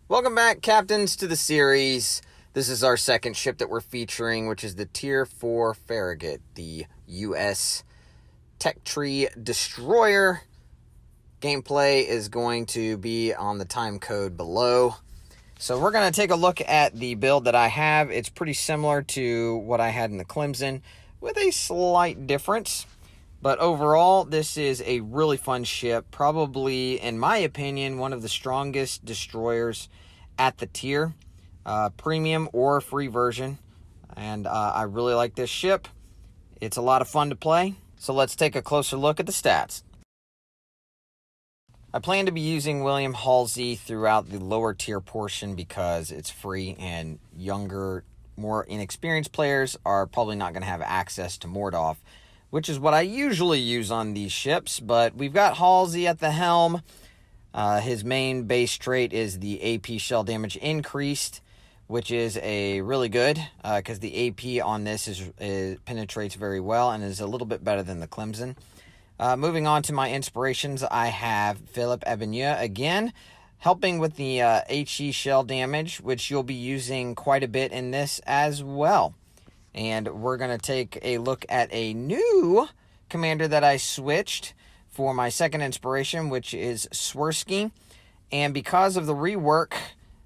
Welcome back, captains, to the series. This is our second ship that we're featuring, which is the Tier 4 Farragut, the U.S. Tech Tree Destroyer. Gameplay is going to be on the time code below. So we're going to take a look at the build that I have. It's pretty similar to what I had in the Clemson, with a slight difference. But overall, this is a really fun ship. Probably, in my opinion, one of the strongest destroyers at the tier. Premium or free version. And I really like this ship. It's a lot of fun to play. So let's take a closer look at the stats. I plan to be using William Halsey throughout the lower tier portion because it's free, and younger, more inexperienced players are probably not going to have access to Mordorf, which is what I usually use on these ships. But we've got Halsey at the helm. His main base trait is the AP shell damage increased, which is a really good because the AP on this penetrates very well and is a little bit better than the Clemson. Moving on to my inspirations, I have Philip Ebigneux again, helping with the HE shell damage, which you'll be using quite a bit in this as well. And we're going to take a look at a new commander that I switched for my second inspiration, which is Swirsky. And because of the rework,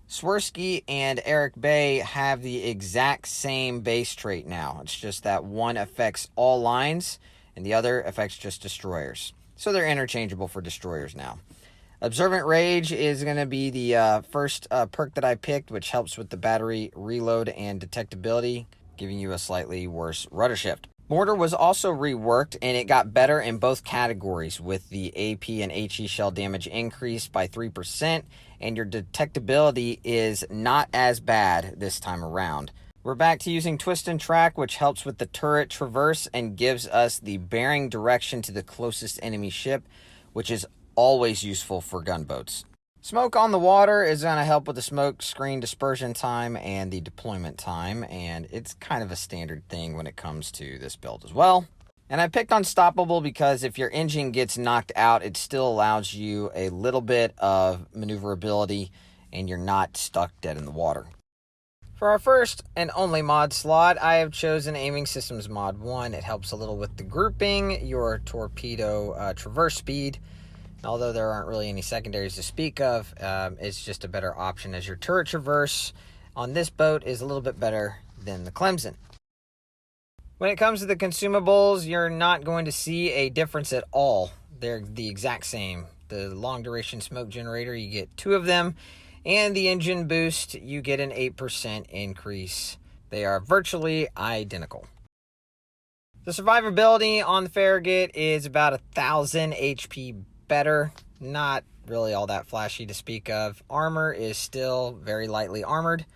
Swirsky and Eric Bay have the exact same base trait now. It's just that one affects all lines and the other affects just destroyers. So they're interchangeable for destroyers now. Observant Rage is going to be the first perk that I picked, which helps with the battery reload and detectability, giving you a slightly worse rudder shift. Mortar was also reworked, and it got better in both categories, with the AP and HE shell damage increased by 3%, and your detectability is not as bad this time around. We're back to using Twist and Track, which helps with the turret traverse and gives us the bearing direction to the closest enemy ship, which is always useful for gunboats. Smoke on the water is going to help with the smoke screen dispersion time and the deployment time, and it's kind of a standard thing when it comes to this build as well. And I picked Unstoppable because if your engine gets knocked out, it still allows you a little bit of maneuverability and you're not stuck dead in the water. For our first and only mod slot, I have chosen Aiming Systems Mod 1. It helps a little with the grouping, your torpedo traverse speed. Although there aren't really any secondaries to speak of, it's just a better option as your turret traverse on this boat is a little bit better than the Clemson. When it comes to the consumables, you're not going to see a difference at all. They're the exact same. The long duration smoke generator, you get 2 of them, and the engine boost, you get an 8% increase. They are virtually identical. The survivability on the Farragut is about 1,000 HP better, not really all that flashy to speak of. Armor is still very lightly armored.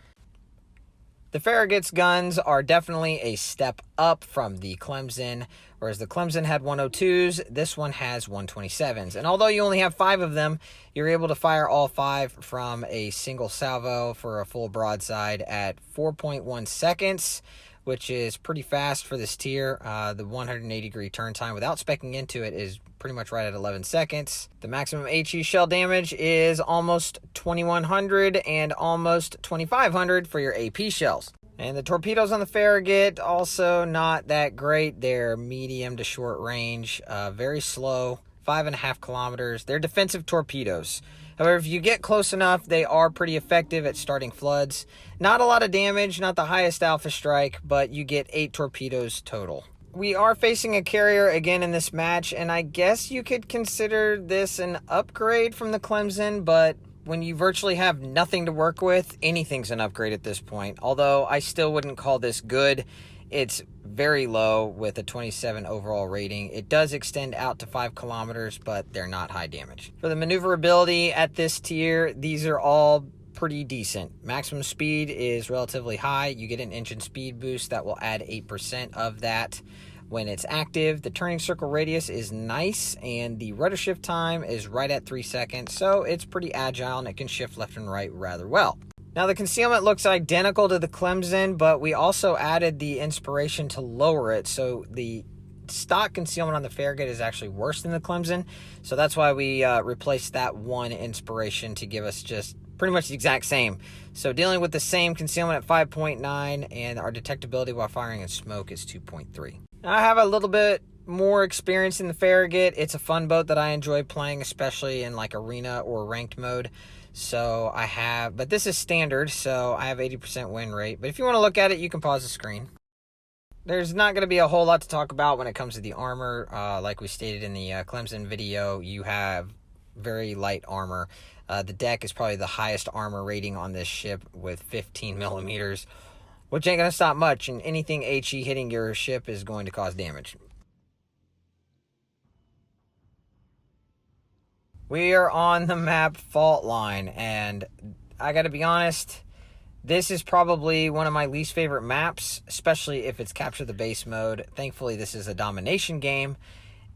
The Farragut's guns are definitely a step up from the Clemson. Whereas the Clemson had 102s, this one has 127s. And although you only have 5 of them, you're able to fire all 5 from a single salvo for a full broadside at 4.1 seconds, which is pretty fast for this tier. The 180-degree turn time without speccing into it is pretty much right at 11 seconds. The maximum HE shell damage is almost 2,100 and almost 2,500 for your AP shells. And the torpedoes on the Farragut, also not that great. They're medium to short range, very slow, 5.5 kilometers. They're defensive torpedoes. However, if you get close enough, they are pretty effective at starting floods. Not a lot of damage, not the highest alpha strike, but you get 8 torpedoes total. We are facing a carrier again in this match, and I guess you could consider this an upgrade from the Clemson, but when you virtually have nothing to work with, anything's an upgrade at this point. Although I still wouldn't call this good. It's very low with a 27 overall rating. It does extend out to 5 kilometers, but they're not high damage. For the maneuverability at this tier, these are all pretty decent. Maximum speed is relatively high. You get an engine speed boost that will add 8% of that when it's active. The turning circle radius is nice, and the rudder shift time is right at 3 seconds, so it's pretty agile and it can shift left and right rather well. Now the concealment looks identical to the Clemson, but we also added the inspiration to lower it, so the stock concealment on the Farragut is actually worse than the Clemson, so that's why we replaced that one inspiration to give us just pretty much the exact same. So dealing with the same concealment at 5.9, and our detectability while firing in smoke is 2.3. I have a little bit more experience in the Farragut. It's a fun boat that I enjoy playing, especially in like arena or ranked mode. So but this is standard, so I have 80% win rate. But if you want to look at it, you can pause the screen. There's not going to be a whole lot to talk about when it comes to the armor. Like we stated in the Clemson video, you have very light armor. The deck is probably the highest armor rating on this ship with 15 millimeters, which ain't going to stop much, and anything HE hitting your ship is going to cause damage. We are on the map Fault Line, and I got to be honest, this is probably one of my least favorite maps, especially if it's capture the base mode. Thankfully, this is a domination game.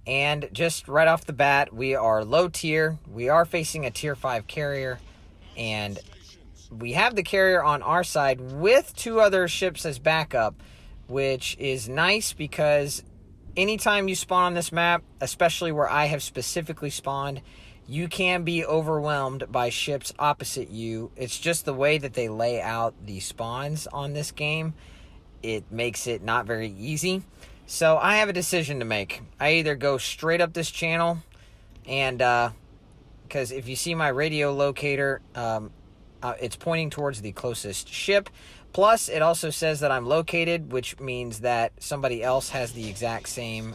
And just right off the bat, we are low tier. We are facing a tier 5 carrier. And we have the carrier on our side with 2 other ships as backup, which is nice because anytime you spawn on this map, especially where I have specifically spawned, you can be overwhelmed by ships opposite you. It's just the way that they lay out the spawns on this game. It makes it not very easy. So I have a decision to make. I either go straight up this channel, and because if you see my radio locator, it's pointing towards the closest ship. Plus, it also says that I'm located, which means that somebody else has the exact same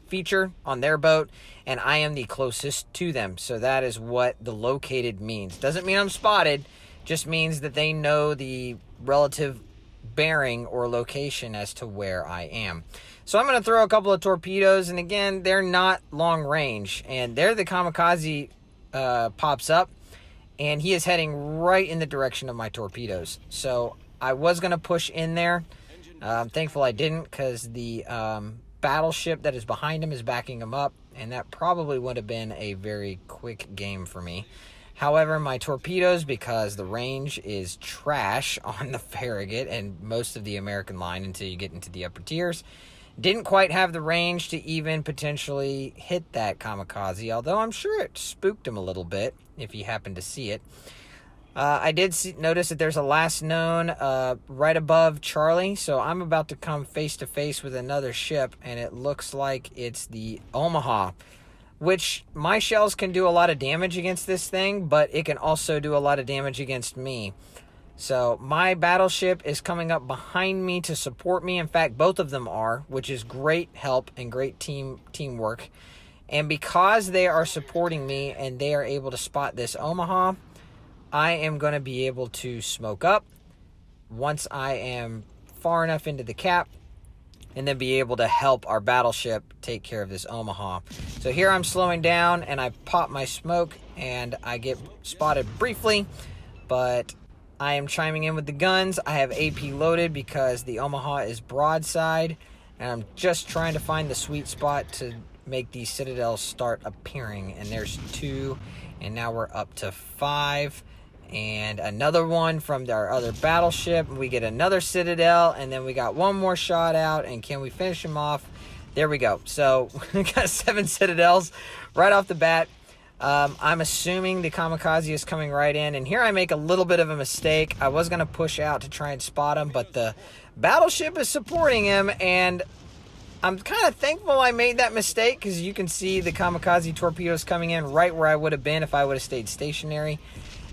feature on their boat, and I am the closest to them. So that is what the located means. Doesn't mean I'm spotted, just means that they know the relative bearing or location as to where I am. So I'm going to throw a couple of torpedoes, and again, they're not long range, and there the kamikaze pops up, and he is heading right in the direction of my torpedoes. So I was going to push in there. I'm thankful I didn't, because the battleship that is behind him is backing him up, and that probably would have been a very quick game for me. However, my torpedoes, because the range is trash on the Farragut and most of the American line until you get into the upper tiers, didn't quite have the range to even potentially hit that kamikaze, although I'm sure it spooked him a little bit if he happened to see it. I did notice that there's a last known right above Charlie, so I'm about to come face to face with another ship, and it looks like it's the Omaha, which my shells can do a lot of damage against this thing, but it can also do a lot of damage against me. So my battleship is coming up behind me to support me. In fact, both of them are, which is great help and great teamwork. And because they are supporting me and they are able to spot this Omaha, I am going to be able to smoke up once I am far enough into the cap, and then be able to help our battleship take care of this Omaha. So here I'm slowing down, and I pop my smoke, and I get spotted briefly, but I am chiming in with the guns. I have AP loaded because the Omaha is broadside, and I'm just trying to find the sweet spot to make these citadels start appearing. And there's 2, and now we're up to 5. And another one from our other battleship. We get another citadel, and then we got one more shot out, and can we finish him off? There we go. So we got 7 citadels right off the bat. I'm assuming the kamikaze is coming right in, and here I make a little bit of a mistake. I was going to push out to try and spot him, but the battleship is supporting him, and I'm kind of thankful I made that mistake, because you can see the kamikaze torpedoes coming in right where I would have been if I would have stayed stationary.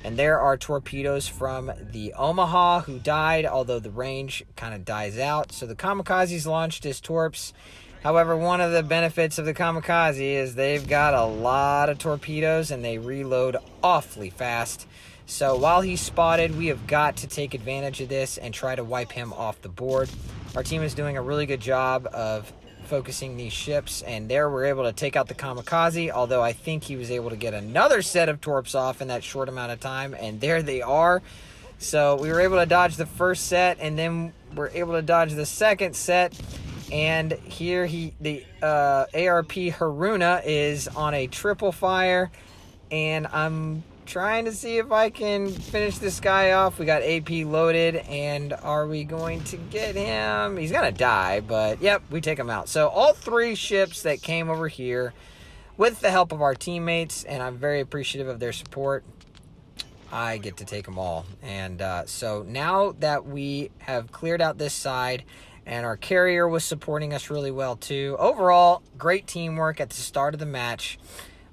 And there are torpedoes from the Omaha who died, although the range kind of dies out. So the kamikazes launched his torps. However, one of the benefits of the kamikaze is they've got a lot of torpedoes and they reload awfully fast. So while he's spotted, we have got to take advantage of this and try to wipe him off the board. Our team is doing a really good job of focusing these ships, and there we're able to take out the kamikaze, although I think he was able to get another set of torps off in that short amount of time, and there they are. So we were able to dodge the first set, and then we're able to dodge the second set, and here the ARP Haruna is on a triple fire, and I'm trying to see if I can finish this guy off. We got AP loaded, and are we going to get him? He's gonna die, but yep, we take him out. So all 3 ships that came over here with the help of our teammates, and I'm very appreciative of their support, I get to take them all. And so now that we have cleared out this side, and our carrier was supporting us really well too. Overall, great teamwork at the start of the match,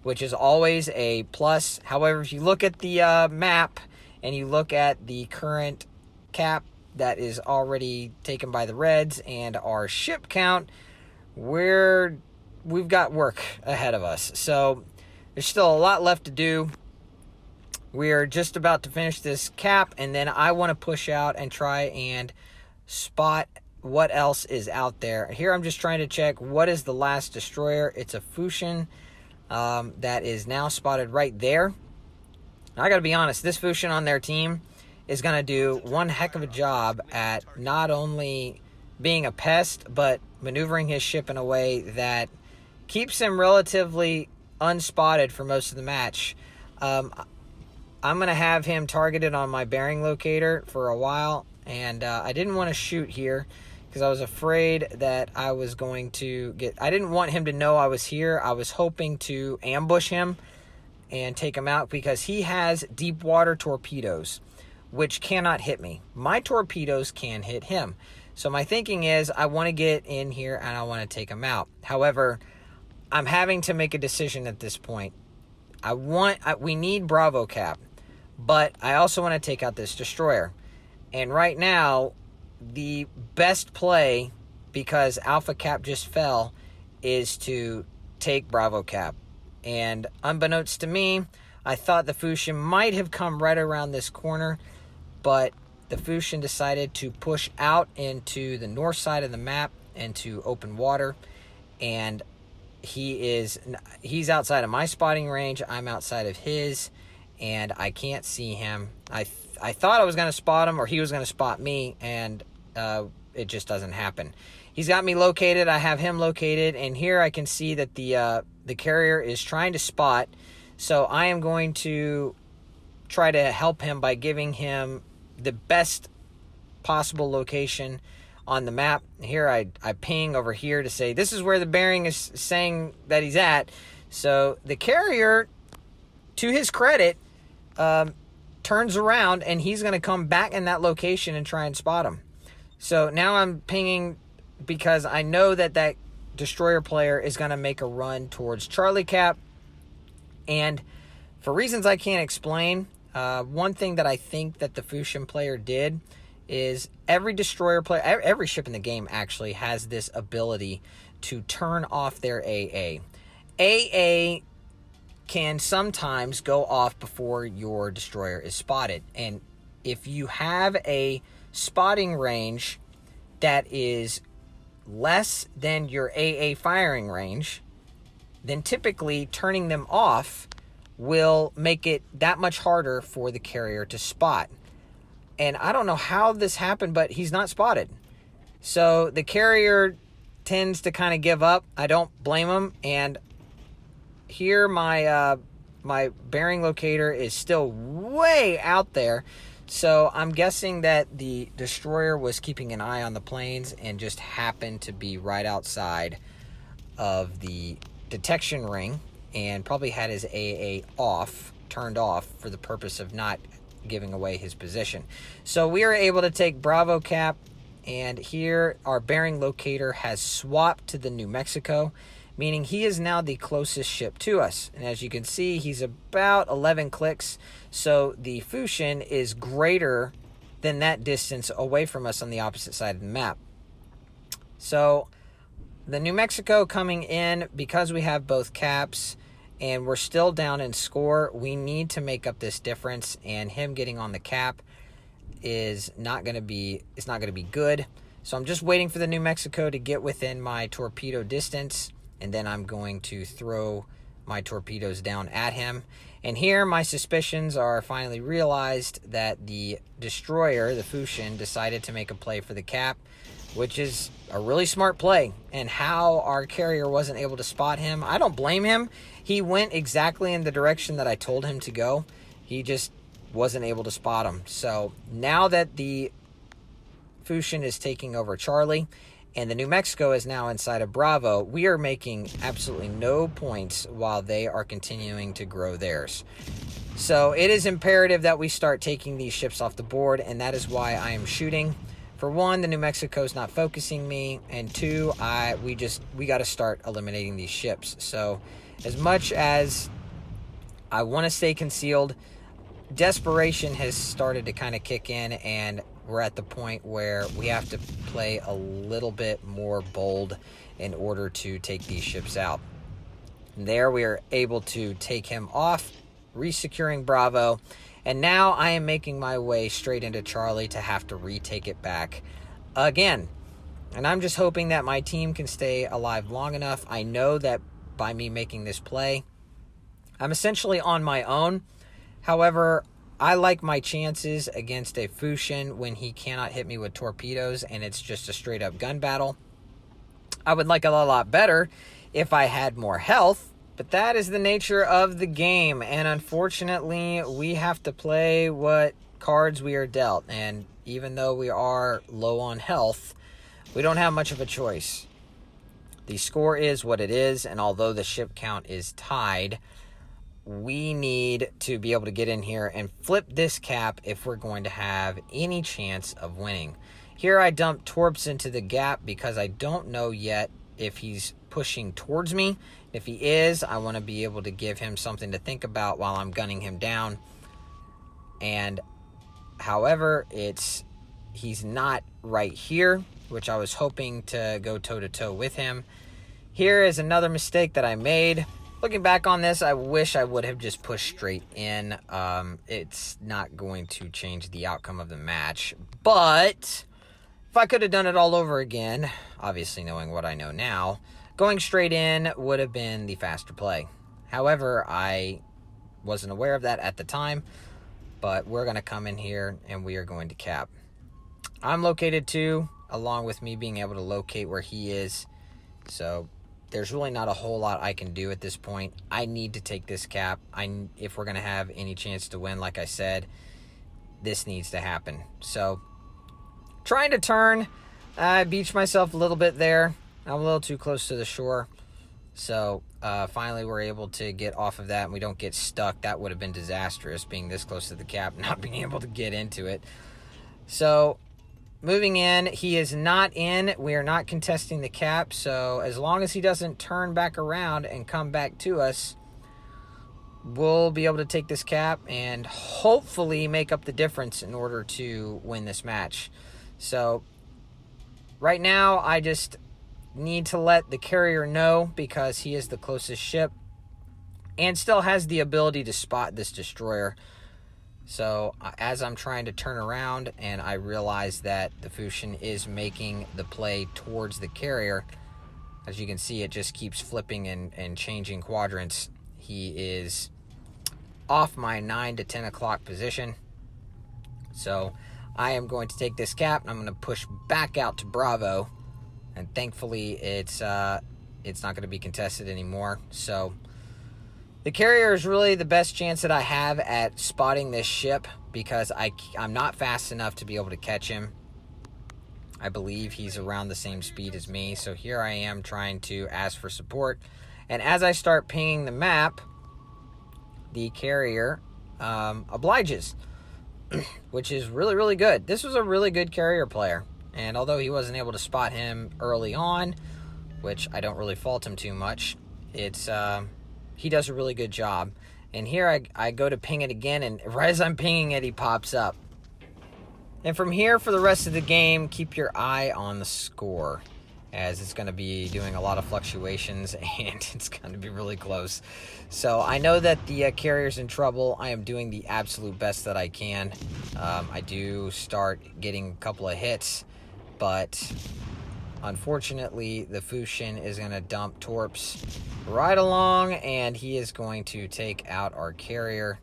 which is always a plus. However, if you look at the map and you look at the current cap that is already taken by the Reds and our ship count, we've got work ahead of us. So there's still a lot left to do. We are just about to finish this cap, and then I want to push out and try and spot what else is out there. Here I'm just trying to check what is the last destroyer. It's a Fusion that is now spotted right there. Now, I got to be honest, this Fusion on their team is going to do one heck of a job at not only being a pest, but maneuvering his ship in a way that keeps him relatively unspotted for most of the match. I'm going to have him targeted on my bearing locator for a while, and I didn't want to shoot here because I was afraid that I was going to I didn't want him to know I was here. I was hoping to ambush him and take him out because he has deep water torpedoes, which cannot hit me. My torpedoes can hit him. So my thinking is I want to get in here and I want to take him out. However, I'm having to make a decision at this point. We need Bravo Cap, but I also want to take out this destroyer. And right now, the best play, because Alpha Cap just fell, is to take Bravo Cap. And unbeknownst to me, I thought the Fusion might have come right around this corner, but the Fusion decided to push out into the north side of the map into open water, and he's outside of my spotting range. I'm outside of his, and I can't see him. I thought I was going to spot him, or he was going to spot me, and it just doesn't happen. He's got me located. I have him located, and here I can see that the carrier is trying to spot. So I am going to try to help him by giving him the best possible location on the map. Here I ping over here to say this is where the bearing is saying that he's at. So the carrier, to his credit, turns around and he's going to come back in that location and try and spot him. So now I'm pinging because I know that destroyer player is going to make a run towards Charlie Cap. And for reasons I can't explain, one thing that I think that the Fusion player did is every destroyer player, every ship in the game actually has this ability to turn off their AA. AA can sometimes go off before your destroyer is spotted. And if you have a spotting range that is less than your AA firing range, then typically turning them off will make it that much harder for the carrier to spot. And I don't know how this happened, but he's not spotted. So the carrier tends to kind of give up. I don't blame him. And here my bearing locator is still way out there. So I'm guessing that the destroyer was keeping an eye on the planes and just happened to be right outside of the detection ring and probably had his AA turned off for the purpose of not giving away his position. So we are able to take Bravo Cap, and here our bearing locator has swapped to the New Mexico, meaning he is now the closest ship to us. And as you can see, he's about 11 clicks, so the Fusion is greater than that distance away from us on the opposite side of the map. So the New Mexico coming in, because we have both caps and we're still down in score, we need to make up this difference, and him getting on the cap is not going to be good. So I'm just waiting for the New Mexico to get within my torpedo distance, and then I'm going to throw my torpedoes down at him. And here my suspicions are finally realized that the destroyer, the Fusion, decided to make a play for the cap, which is a really smart play. And how our carrier wasn't able to spot him, I don't blame him. He went exactly in the direction that I told him to go. He just wasn't able to spot him. So now that the Fusion is taking over Charlie and the New Mexico is now inside of Bravo, we are making absolutely no points while they are continuing to grow theirs. So it is imperative that we start taking these ships off the board, and that is why I am shooting. For one, the New Mexico is not focusing me, and two, we got to start eliminating these ships. So as much as I want to stay concealed, desperation has started to kind of kick in, and we're at the point where we have to play a little bit more bold in order to take these ships out. And there we are able to take him off, resecuring Bravo, and now I am making my way straight into Charlie to have to retake it back again. And I'm just hoping that my team can stay alive long enough. I know that by me making this play, I'm essentially on my own. However, I like my chances against a Fusion when he cannot hit me with torpedoes and it's just a straight up gun battle. I would like it a lot better if I had more health, but that is the nature of the game. And unfortunately, we have to play what cards we are dealt. And even though we are low on health, we don't have much of a choice. The score is what it is, and although the ship count is tied, we need to be able to get in here and flip this cap if we're going to have any chance of winning. Here I dump Torps into the gap because I don't know yet if he's pushing towards me. If he is, I want to be able to give him something to think about while I'm gunning him down. And however, he's not right here, which I was hoping to go toe-to-toe with him. Here is another mistake that I made. Looking back on this, I wish I would have just pushed straight in. It's not going to change the outcome of the match. But if I could have done it all over again, obviously knowing what I know now, going straight in would have been the faster play. However, I wasn't aware of that at the time. But we're going to come in here and we are going to cap. I'm located too, along with me being able to locate where he is. So there's really not a whole lot I can do at this point. I need to take this cap. If we're going to have any chance to win, like I said, this needs to happen. So trying to turn, I beached myself a little bit there. I'm a little too close to the shore. So finally we're able to get off of that and we don't get stuck. That would have been disastrous, being this close to the cap, not being able to get into it. So moving in, he is not in. We are not contesting the cap. So as long as he doesn't turn back around and come back to us, we'll be able to take this cap and hopefully make up the difference in order to win this match. So right now, I just need to let the carrier know because he is the closest ship and still has the ability to spot this destroyer. So as I'm trying to turn around and I realize that the Fusion is making the play towards the carrier, as you can see, it just keeps flipping and changing quadrants. He is off my 9 to 10 o'clock position. So I am going to take this cap and I'm going to push back out to Bravo. And thankfully, it's not going to be contested anymore. So the carrier is really the best chance that I have at spotting this ship because I'm not fast enough to be able to catch him. I believe he's around the same speed as me. So here I am trying to ask for support. And as I start pinging the map, the carrier obliges, which is really, really good. This was a really good carrier player. And although he wasn't able to spot him early on, which I don't really fault him too much, he does a really good job. And here I go to ping it again, and right as I'm pinging it, he pops up. And from here, for the rest of the game, keep your eye on the score, as it's going to be doing a lot of fluctuations, and it's going to be really close. So I know that the carrier's in trouble. I am doing the absolute best that I can. I do start getting a couple of hits, but unfortunately, the Fusion is going to dump Torps right along, and he is going to take out our carrier,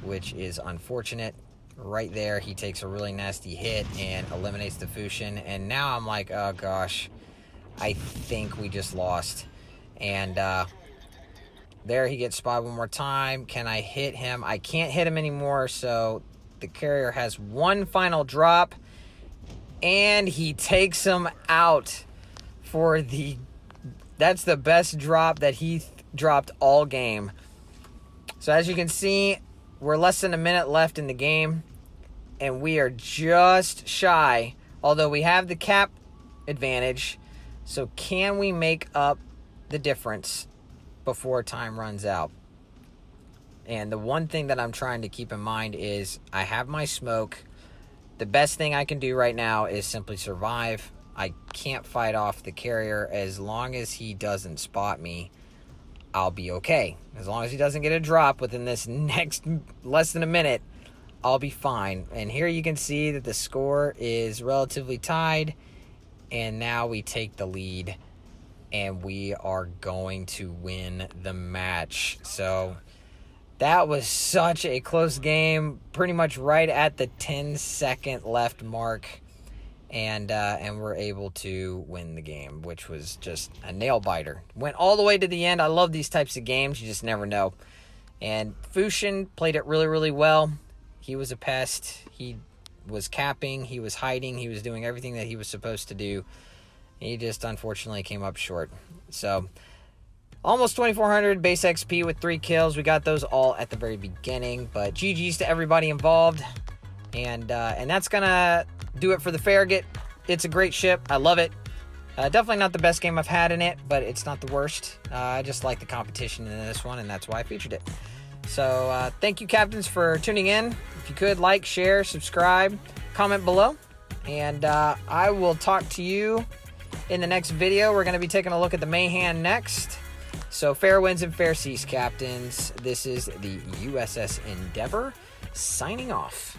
which is unfortunate. Right there, he takes a really nasty hit and eliminates the Fusion, and now I'm like, oh gosh, I think we just lost. And there he gets spotted one more time. Can I hit him? I can't hit him anymore, so the carrier has one final drop, and he takes him out for that's the best drop that he dropped all game. So as you can see, we're less than a minute left in the game, and we are just shy, although we have the cap advantage. So can we make up the difference before time runs out? And the one thing that I'm trying to keep in mind is I have my smoke. The best thing I can do right now is simply survive. I can't fight off the carrier. As long as he doesn't spot me, I'll be okay. As long as he doesn't get a drop within this next less than a minute, I'll be fine. And here you can see that the score is relatively tied. And now we take the lead. And we are going to win the match. So that was such a close game. Pretty much right at the 10-second left mark. And we're able to win the game, which was just a nail-biter. Went all the way to the end. I love these types of games. You just never know. And Fushin played it really, really well. He was a pest. He was capping. He was hiding. He was doing everything that he was supposed to do. He just unfortunately came up short. So almost 2,400 base XP with 3 kills. We got those all at the very beginning. But GG's to everybody involved. And that's going to do it for the Farragut. It's a great ship. I love it. Definitely not the best game I've had in it, but it's not the worst. I just like the competition in this one, and that's why I featured it. So thank you, captains, for tuning in. If you could, like, share, subscribe, comment below. And I will talk to you in the next video. We're going to be taking a look at the Mayhan next. So fair winds and fair seas, captains. This is the USS Endeavor signing off.